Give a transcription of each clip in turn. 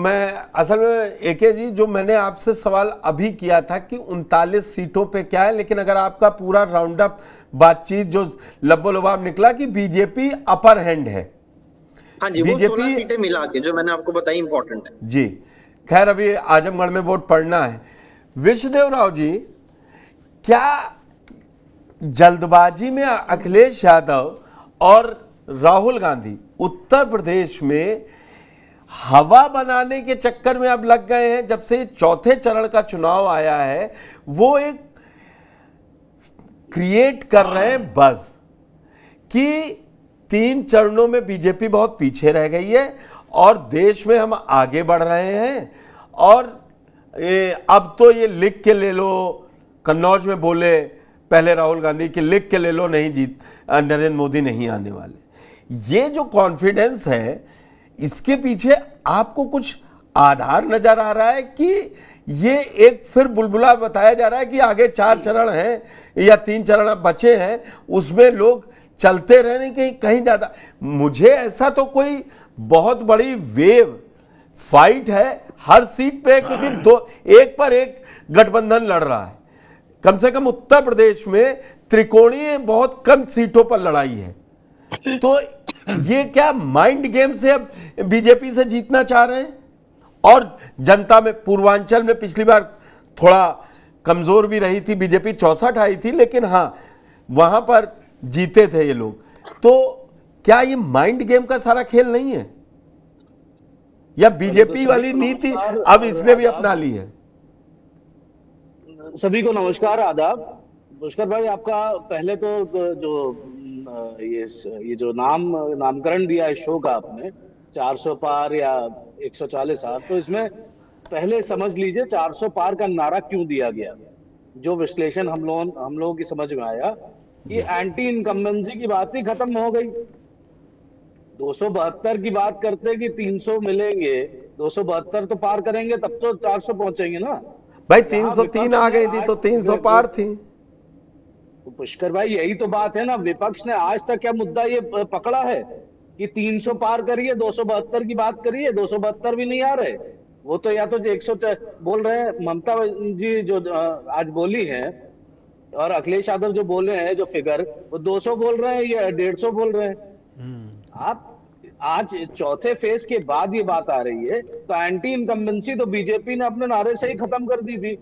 मैं असल में एके जी, जो मैंने आपसे सवाल अभी किया था कि 39 सीटों पे क्या है, लेकिन अगर आपका पूरा राउंड अप बातचीत जो लब्बो लबाब निकला कि बीजेपी अपर हैंड है। हाँ जी, वो 16 सीटें मिला के जो मैंने आपको बताई इंपॉर्टेंट है जी। खैर अभी आजमगढ़ में वोट पड़ना है। विष्णुदेव राव जी, क्या जल्दबाजी में अखिलेश यादव और राहुल गांधी उत्तर प्रदेश में हवा बनाने के चक्कर में अब लग गए हैं? जब से चौथे चरण का चुनाव आया है, वो एक क्रिएट कर रहे हैं बज़ कि 3 चरणों में बीजेपी बहुत पीछे रह गई है और देश में हम आगे बढ़ रहे हैं। और अब तो ये लिख के ले लो, कन्नौज में बोले पहले राहुल गांधी कि लिख के ले लो, नहीं जीत नरेंद्र मोदी नहीं आने वाले। ये जो कॉन्फिडेंस है, इसके पीछे आपको कुछ आधार नजर आ रहा है कि ये एक फिर बुलबुला बताया जा रहा है कि आगे 4 चरण हैं या 3 चरण बचे हैं, उसमें लोग चलते रहने के कहीं ज्यादा? मुझे ऐसा तो कोई बहुत बड़ी वेव फाइट है हर सीट पे, क्योंकि एक पर एक गठबंधन लड़ रहा है। कम से कम उत्तर प्रदेश में त्रिकोणीय बहुत कम सीटों पर लड़ाई है। तो ये क्या माइंड गेम से अब बीजेपी से जीतना चाह रहे हैं? और जनता में पूर्वांचल में पिछली बार थोड़ा कमजोर भी रही थी बीजेपी, 64 आई थी, लेकिन हाँ वहां पर जीते थे ये लोग। तो क्या ये माइंड गेम का सारा खेल नहीं है, या बीजेपी वाली नीति अब इसने भी अपना ली है? सभी को नमस्कार, आदाब। पुष्कर भाई, आपका पहले तो जो ये जो नामकरण दिया इस शो का आपने, 400 पार या 140 पार, तो इसमें पहले समझ लीजिए 400 पार का नारा क्यों दिया गया। जो विश्लेषण हम लोगों की समझ में आया कि एंटी इनकम्बेंसी की बात ही खत्म हो गई। 272 की बात करते कि 300 मिलेंगे, 272 तो पार करेंगे तब तो 400 पहुंचेंगे ना भाई। 303 आ गई थी तो 300 पार थी। तो पुष्कर भाई, यही तो बात है ना, विपक्ष ने आज तक क्या मुद्दा ये पकड़ा है कि 300 पार करिए, 272 की बात करिए, 272 भी नहीं आ रहे। वो तो या तो 100 बोल रहे हैं, ममता जी जो आज बोली है, और अखिलेश यादव जो बोले हैं जो फिगर, वो 200 बोल रहे हैं या 150 बोल रहे हैं। आप आज चौथे फेज के बाद ये बात आ रही है, तो एंटी इनकम्बेंसी तो बीजेपी ने अपने नारे से ही खत्म कर दी थी।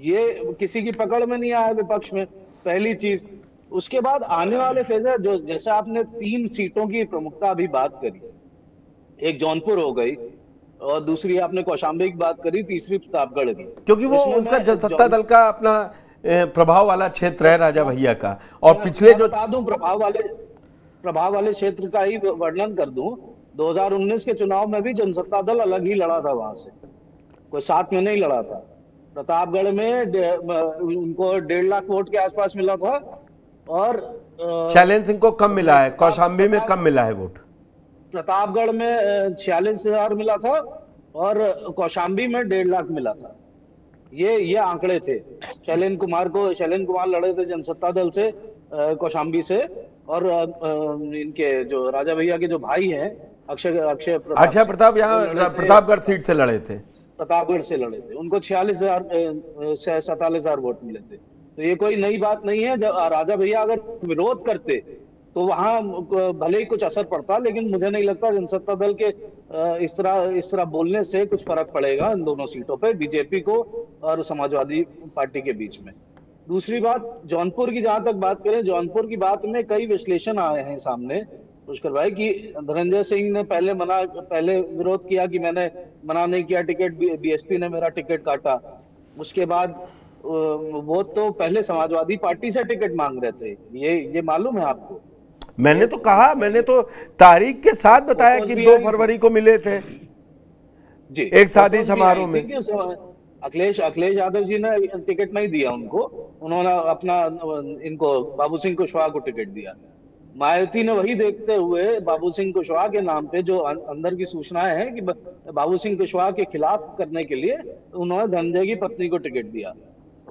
ये किसी की पकड़ में नहीं आया विपक्ष में, पहली चीज। उसके बाद आने वाले फेज है, जो जैसे आपने 3 सीटों की प्रमुखता अभी बात करी, एक जौनपुर हो गई और दूसरी आपने कौशाम्बी की बात करी, तीसरी प्रतापगढ़ की, क्योंकि वो उनका जनसत्ता दल का अपना प्रभाव वाला क्षेत्र है राजा भैया का। और पिछले जो बता दूं, प्रभाव वाले क्षेत्र का ही वर्णन कर दूं, 2019 के चुनाव में भी जनसत्ता दल अलग ही लड़ा था, वहां से कोई साथ में नहीं लड़ा था। प्रतापगढ़ में उनको 1.5 लाख वोट के आसपास मिला था, और शैलेंद्र सिंह को कम मिला है, कौशाम्बी में कम मिला है वोट। प्रतापगढ़ में 46,000 मिला था और कौशाम्बी में 1.5 लाख मिला था। ये आंकड़े थे। शैलेंद्र कुमार लड़े थे जनसत्ता दल से, कौशाम्बी से, और इनके जो राजा भैया के जो भाई हैं अक्षय प्रताप यहाँ प्रतापगढ़ सीट से लड़े थे, प्रतापगढ़ से लड़े थे। उनको 47,000 वोट मिले थे। तो ये कोई नई बात नहीं है। जब राजा भैया अगर विरोध करते तो वहां भले ही कुछ असर पड़ता, लेकिन मुझे नहीं लगता जनसत्ता दल के इस तरह बोलने से कुछ फर्क पड़ेगा इन दोनों सीटों पे, बीजेपी को और समाजवादी पार्टी के बीच में। दूसरी बात, जौनपुर की जहां तक बात करें, जौनपुर की बात में कई विश्लेषण आए हैं सामने पुष्कर भाई, कि धनंजय सिंह ने पहले विरोध किया कि मैंने मना नहीं किया टिकट, बीएसपी ने मेरा टिकट काटा। उसके बाद वो तो पहले समाजवादी पार्टी से टिकट मांग रहे थे, ये मालूम है आपको? मैंने तो कहा, मैंने तो तारीख के साथ बताया कि 2 फरवरी को मिले थे जी एक शादी समारोह में। अखिलेश यादव जी ने टिकट नहीं दिया उनको, उन्होंने इनको बाबू सिंह कुशवाहा को टिकट दिया। मायावती ने वही देखते हुए बाबू सिंह कुशवाहा के नाम पे, जो अंदर की सूचनाएं हैं कि बाबू सिंह कुशवाहा के खिलाफ करने के लिए, उन्होंने धनंजय की पत्नी को टिकट दिया।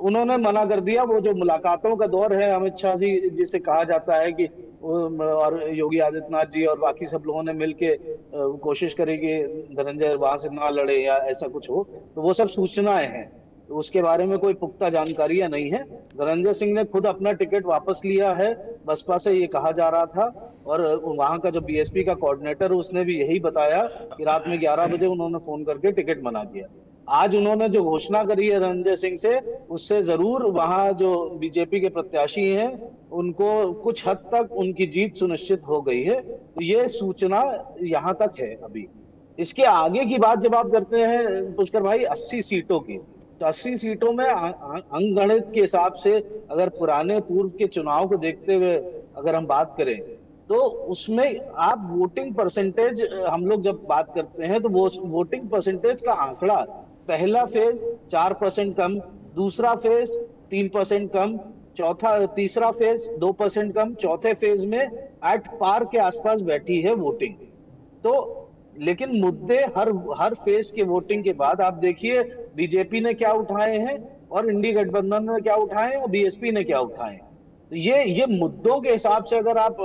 उन्होंने मना कर दिया। वो जो मुलाकातों का दौर है अमित शाह जी जिसे कहा जाता है कि और योगी आदित्यनाथ जी और बाकी सब लोगों ने मिलके कोशिश करी कि धनंजय वहां से ना लड़े या ऐसा कुछ हो, तो वो सब सूचनाएं हैं, तो उसके बारे में कोई पुख्ता जानकारियां नहीं है। धनंजय सिंह ने खुद अपना टिकट वापस लिया है बसपा से, ये कहा जा रहा था। और वहां का जो बीएसपी का कोऑर्डिनेटर उसने भी यही बताया कि रात में 11 बजे उन्होंने फोन करके टिकट मना किया। आज उन्होंने जो घोषणा करी है धनंजय सिंह से, उससे जरूर वहां जो बीजेपी के प्रत्याशी हैं उनको कुछ हद तक उनकी जीत सुनिश्चित हो गई है। तो ये सूचना यहाँ तक है अभी। इसके आगे की बात जब आप करते हैं पुष्कर भाई 80 सीटों की, तो 80 सीटों में अंकगणित के हिसाब से अगर पुराने पूर्व के चुनाव को देखते हुए अगर हम बात करें, तो उसमें आप वोटिंग परसेंटेज, हम लोग जब बात करते हैं तो वो वोटिंग परसेंटेज का आंकड़ा, पहला फेज 4% कम, दूसरा फेज 3% कम, तीसरा फेज 2% कम, चौथे फेज में एट पार के आसपास बैठी है वोटिंग। तो लेकिन मुद्दे हर फेज के वोटिंग के बाद आप देखिए बीजेपी ने क्या उठाए हैं और इंडी गठबंधन ने क्या उठाए और बीएसपी ने क्या उठाए। तो ये मुद्दों के हिसाब से अगर आप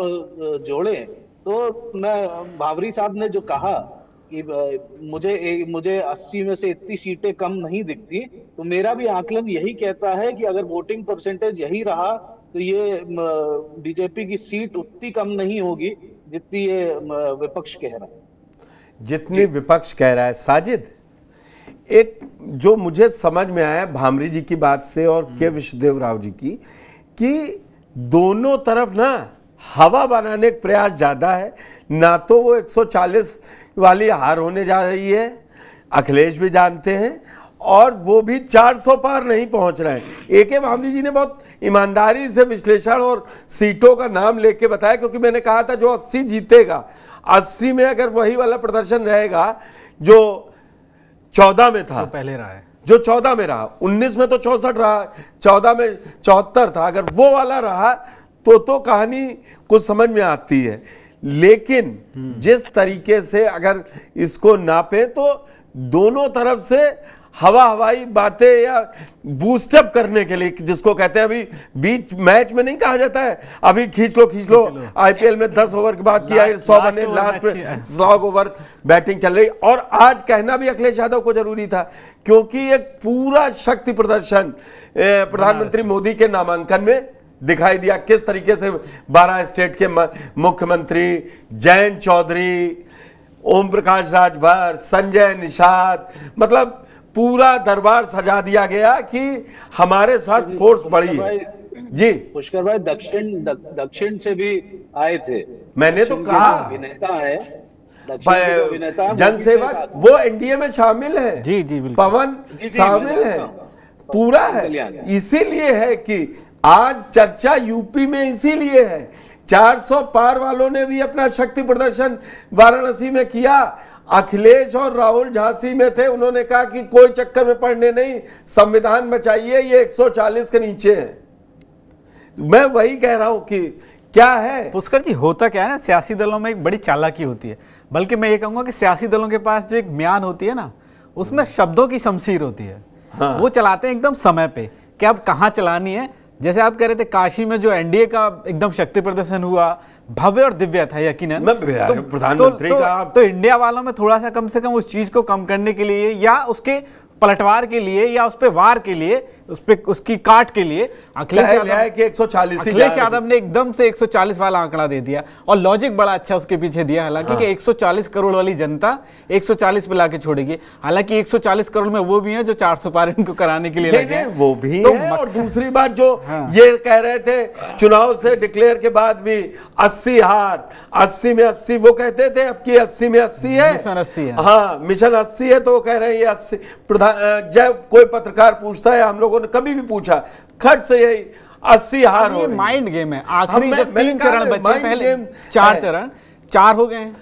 जोड़ें, तो मैं भावरी साहब ने जो कहा कि मुझे 80 में से इतनी सीटें कम नहीं दिखती, तो मेरा भी आकलन यही कहता है कि अगर वोटिंग परसेंटेज यही रहा तो ये बीजेपी की सीट उतनी कम नहीं होगी जितनी ये विपक्ष कह रहा है, जितनी विपक्ष कह रहा है। साजिद, एक जो मुझे समझ में आया भामरी जी की बात से और के विश्वदेव राव जी की, कि दोनों तरफ ना हवा बनाने का प्रयास ज्यादा है। ना तो वो 140 वाली हार होने जा रही है, अखिलेश भी जानते हैं, और वो भी 400 पार नहीं पहुंच रहे हैं। ए.के. भामरी जी ने बहुत ईमानदारी से विश्लेषण और सीटों का नाम लेके बताया, क्योंकि मैंने कहा था जो 80 जीतेगा, 80 में अगर वही वाला प्रदर्शन रहेगा जो 14 में था, जो पहले रहा है, जो 14 में रहा, 19 में तो 64 रहा, 14 में 74 था, अगर वो वाला रहा तो कहानी कुछ समझ में आती है। लेकिन जिस तरीके से अगर इसको नापे, तो दोनों तरफ से हवाई बातें या बूस्टअप करने के लिए, जिसको कहते हैं, अभी बीच मैच में नहीं कहा जाता है अभी खींच लो आईपीएल में 10 ओवर की बात किया है, 100 बने, लास्ट में 100 ओवर बैटिंग चल रही। और आज कहना भी अखिलेश यादव को जरूरी था, क्योंकि एक पूरा शक्ति प्रदर्शन प्रधानमंत्री मोदी के नामांकन में दिखाई दिया। किस तरीके से 12 स्टेट के मुख्यमंत्री, जयंत चौधरी, ओम प्रकाश राजभर, संजय निषाद, मतलब पूरा दरबार सजा दिया गया कि हमारे साथ फोर्स बढ़ी है। जी पुष्कर भाई, दक्षिण से भी आए थे, मैंने तो कहा अभिनेता है, जनसेवक, वो एनडीए में शामिल है, जी जी बिल्कुल, पवन शामिल है, पूरा है। इसीलिए है कि आज चर्चा यूपी में इसीलिए है। 400 पार वालों ने भी अपना शक्ति प्रदर्शन वाराणसी में किया। अखिलेश और राहुल झांसी में थे, उन्होंने कहा कि कोई चक्कर में पड़ने नहीं, संविधान बचाइए, ये 140 के नीचे है। मैं वही कह रहा हूं कि क्या है पुष्कर जी, होता क्या है ना, सियासी दलों में एक बड़ी चालाकी होती है, बल्कि मैं ये कहूंगा कि सियासी दलों के पास जो एक म्यान होती है ना, उसमें शब्दों की शमशीर होती है। हाँ। वो चलाते हैं एकदम समय पे कि अब कहाँ चलानी है। जैसे आप कह रहे थे काशी में जो एनडीए का एकदम शक्ति प्रदर्शन हुआ, भव्य और दिव्य था यकीनन। प्रधानमंत्री का तो इंडिया वालों में थोड़ा सा कम से कम उस चीज को कम करने के लिए या उसके पलटवार के लिए या उस पे वार के लिए, उस पे उसकी काट के लिए अखिलेश यादव ने एकदम से 140 वाला आंकड़ा दे दिया। और लॉजिक बड़ा अच्छा उसके पीछे दिया, हालांकि कि 140 करोड़ वाली जनता 140 पे लाके छोड़ेगी। हालांकि 140 करोड़ में वो भी हैं जो 400 पार इनको कराने के लिए लगे हैं, वो भी तो है। और दूसरी बात जो ये कह रहे थे चुनाव से डिक्लेयर के बाद भी 80 हार, 80 में 80 वो कहते थे, अब की 80 में 80 है, मिशन 80 है। हाँ, मिशन 80 है, तो वो कह रहे हैं ये 80। जब कोई पत्रकार पूछता है, हम लोगों ने कभी भी पूछा, खट से यही 80 हार हो रही। माइंड गेम है। आखिरी जो 3 चरण बचे, पहले 4 चरण 4 हो गए हैं,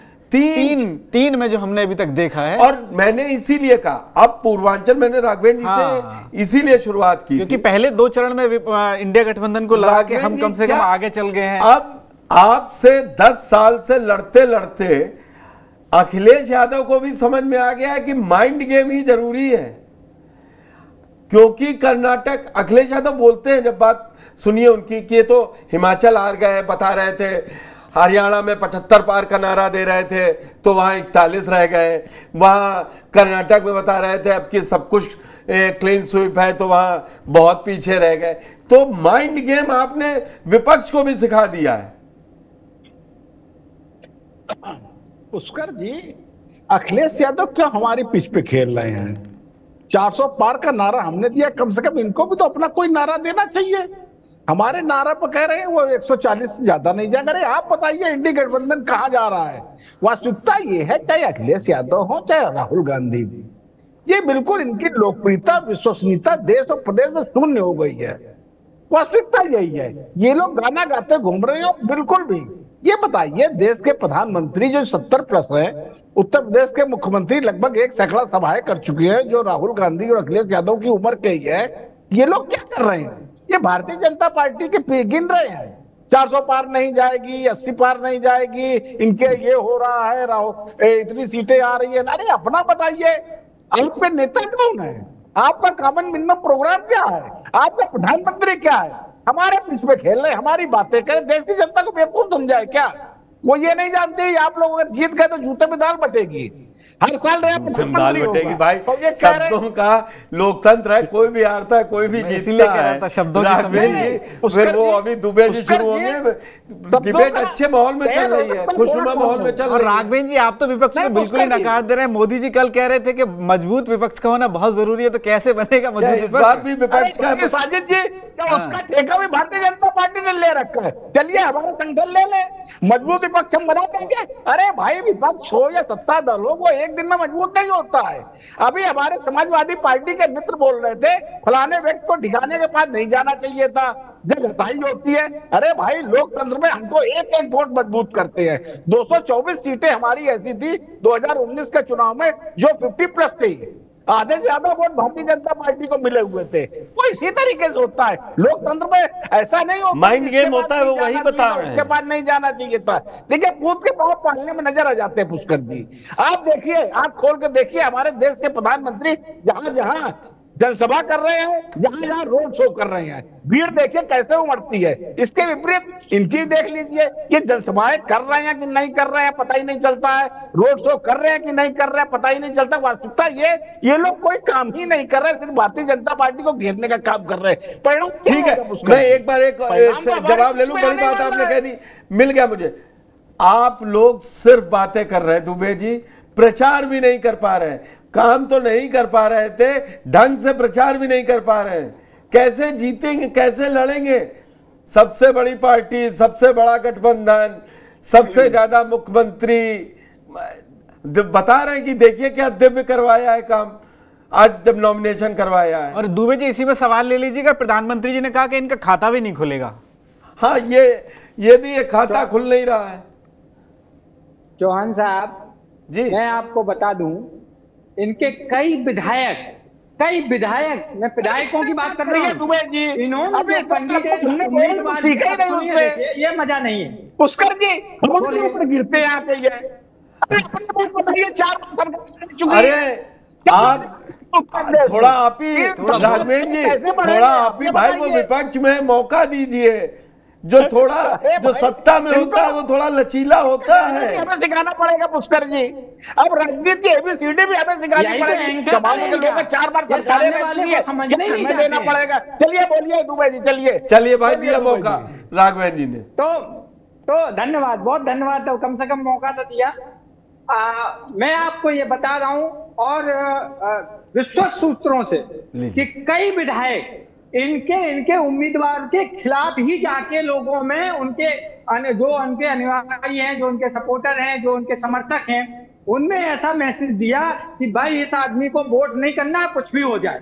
तीन में जो हमने अभी तक देखा है। और मैंने इसीलिए कहा, अब पूर्वांचल मैंने राघवेंद्र जी से इसीलिए शुरुआत की, क्योंकि पहले 2 चरण में इंडिया गठबंधन को लगा के हम कम से कम आगे चल गए हैं। अब आपसे 10 साल से लड़ते लड़ते अखिलेश यादव को भी समझ में आ गया है कि माइंड गेम ही जरूरी है। क्योंकि कर्नाटक, अखिलेश यादव बोलते हैं, जब बात सुनिए उनकी कि ये तो हिमाचल हार गए, बता रहे थे हरियाणा में 75 पार का नारा दे रहे थे तो वहाँ 41 रह गए, वहाँ कर्नाटक में बता रहे थे अब कि सब कुछ क्लीन स्वीप है तो वहाँ बहुत पीछे रह गए। तो माइंड गेम आपने विपक्ष को भी सिखा दिया है। पुष्कर जी, अखिलेश यादव क्यों हमारी पिच पे खेल रहे हैं? 400 पार का नारा हमने दिया, कम से कम इनको भी तो अपना कोई नारा देना चाहिए। हमारे नारा पर कह रहे हैं वो 140 से ज्यादा नहीं जाएगा। अरे आप बताइए इंडी गठबंधन कहाँ जा रहा है? वास्तविकता ये है, चाहे अखिलेश यादव हो चाहे राहुल गांधी भी, ये बिल्कुल इनकी लोकप्रियता, विश्वसनीयता देश और प्रदेश में शून्य हो गई है। वास्तविकता यही है। ये लोग गाना गाते घूम रहे हो बिल्कुल भी। ये बताइए, देश के प्रधानमंत्री जो 70 प्लस है, उत्तर प्रदेश के मुख्यमंत्री लगभग 1 सैकड़ा सभाएं कर चुके हैं जो राहुल गांधी और अखिलेश यादव की उम्र के ही है। ये लोग क्या कर रहे हैं? ये भारतीय जनता पार्टी के गिन रहे हैं 400 पार नहीं जाएगी, 80 पार नहीं जाएगी, इनके ये हो रहा है, इतनी सीटें आ रही है। अरे अपना बताइए, आप पे नेता कौन है? आपका कॉमन मिनिमम प्रोग्राम क्या है? आपका प्रधानमंत्री क्या है? हमारे बीच में खेल रहे, हमारी बातें करें, देश की जनता को बेवकूफ समझाए क्या? वो ये नहीं जानती आप लोग अगर जीत गए तो जूते में दाल बटेगी, हर साल दाल बटेगी। भाई शब्दों का लोकतंत्र है, कोई भी हारता है कोई भी जीतता है। राघवेंद्र जी, फिर वो अभी दुबे जी शुरू होंगे। डिबेट अच्छे माहौल में चल रही है, खुशनुमा माहौल में चल रही है। राघवेंद्र जी, आप तो विपक्ष को बिल्कुल ही नकार दे रहे हैं। मोदी जी कल कह रहे थे कि मजबूत विपक्ष का होना बहुत जरूरी है, तो कैसे बनेगा मजबूत विपक्ष? इस बार भी विपक्ष का साजिद जी, उसका ठेका भी भारतीय जनता पार्टी ने ले रखा है। चलिए हमारा संगठन ले ले, मजबूत विपक्ष हम बना देंगे। अरे भाई, विपक्ष हो या सत्ता दल हो, वो एक दिन में मजबूत नहीं होता है। अभी हमारे समाजवादी पार्टी के मित्र बोल रहे थे फलाने व्यक्ति को ठिकाने के पास नहीं जाना चाहिए था, जब घटाई होती है। अरे भाई, लोकतंत्र में हमको एक एक वोट मजबूत करते हैं। 224 सीटें हमारी ऐसी थी 2019 के चुनाव में जो 50+ थी, आधे से ज्यादा वोट भारतीय जनता पार्टी को मिले हुए थे। वो इसी तरीके से होता है लोकतंत्र में, ऐसा नहीं होता माइंड गेम होता है, वो वही बता रहे हैं। उसके बाद नहीं जाना चाहिए था। देखिए, बूथ के बहुत पालने में नजर आ जाते हैं पुष्कर जी। आप देखिए, आंख खोल के देखिए, हमारे देश के प्रधानमंत्री जहां जहां जनसभा कर रहे हैं, जहां जहां रोड शो कर रहे हैं, भीड़ देखिए कैसे उमड़ती है। इसके विपरीत इनकी देख लीजिए, ये जनसभाएं कर रहे हैं कि नहीं कर रहे हैं पता ही नहीं चलता है, रोड शो कर रहे हैं कि नहीं कर रहे हैं पता ही नहीं चलता। वास्तविकता ये लोग कोई काम ही नहीं कर रहे, सिर्फ भारतीय जनता पार्टी को घेरने का काम कर रहे हैं। परिणाम ठीक है, मैं एक बार एक जवाब ले लूं। बड़ी बात आपने कह दी, मिल गया मुझे। आप लोग सिर्फ बातें कर रहे हैं दुबे जी, प्रचार भी नहीं कर पा रहे हैं। काम तो नहीं कर पा रहे थे, ढंग से प्रचार भी नहीं कर पा रहे हैं। कैसे जीतेंगे, कैसे लड़ेंगे? सबसे बड़ी पार्टी, सबसे बड़ा गठबंधन, सबसे ज्यादा मुख्यमंत्री बता रहे हैं कि देखिए क्या दिव्य करवाया है काम आज जब नॉमिनेशन करवाया है। और दुबे जी, इसी में सवाल ले लीजिएगा, प्रधानमंत्री जी ने कहा कि इनका खाता भी नहीं खुलेगा। हाँ, ये भी एक खाता खुल नहीं रहा है। चौहान साहब जी, मैं आपको बता दूं, इनके कई विधायक, मैं विधायकों की बात कर रही हूँ, इन्होंने पंडित ये मजा नहीं है। पुष्कर जी, ऊपर गिरते आते हैं। अरे आप थोड़ा आप ही, राघवेंद्र जी, थोड़ा आप ही भाई वो विपक्ष में मौका दीजिए। जो सत्ता में होता है वो थोड़ा लचीला होता है। हमें सिखाना पड़ेगा पुष्कर जी। अब राजनीति ABCD भी हमें सिखानी पड़ेगी। 4 बार समय देना पड़ेगा। चलिए बोलिए दुबे जी, चलिए भाई, दिया मौका राघवेंद्र जी ने। तो धन्यवाद, बहुत धन्यवाद। तो कम से कम मौका तो दिया। मैं आपको ये बता रहा हूँ और विश्वस्त सूत्रों से कि कई विधायक इनके उम्मीदवार के खिलाफ ही जाके लोगों में जो उनके अनुयायी हैं, जो उनके सपोर्टर हैं, जो उनके समर्थक हैं, उनमें ऐसा मैसेज दिया कि भाई इस आदमी को वोट नहीं करना, कुछ भी हो जाए।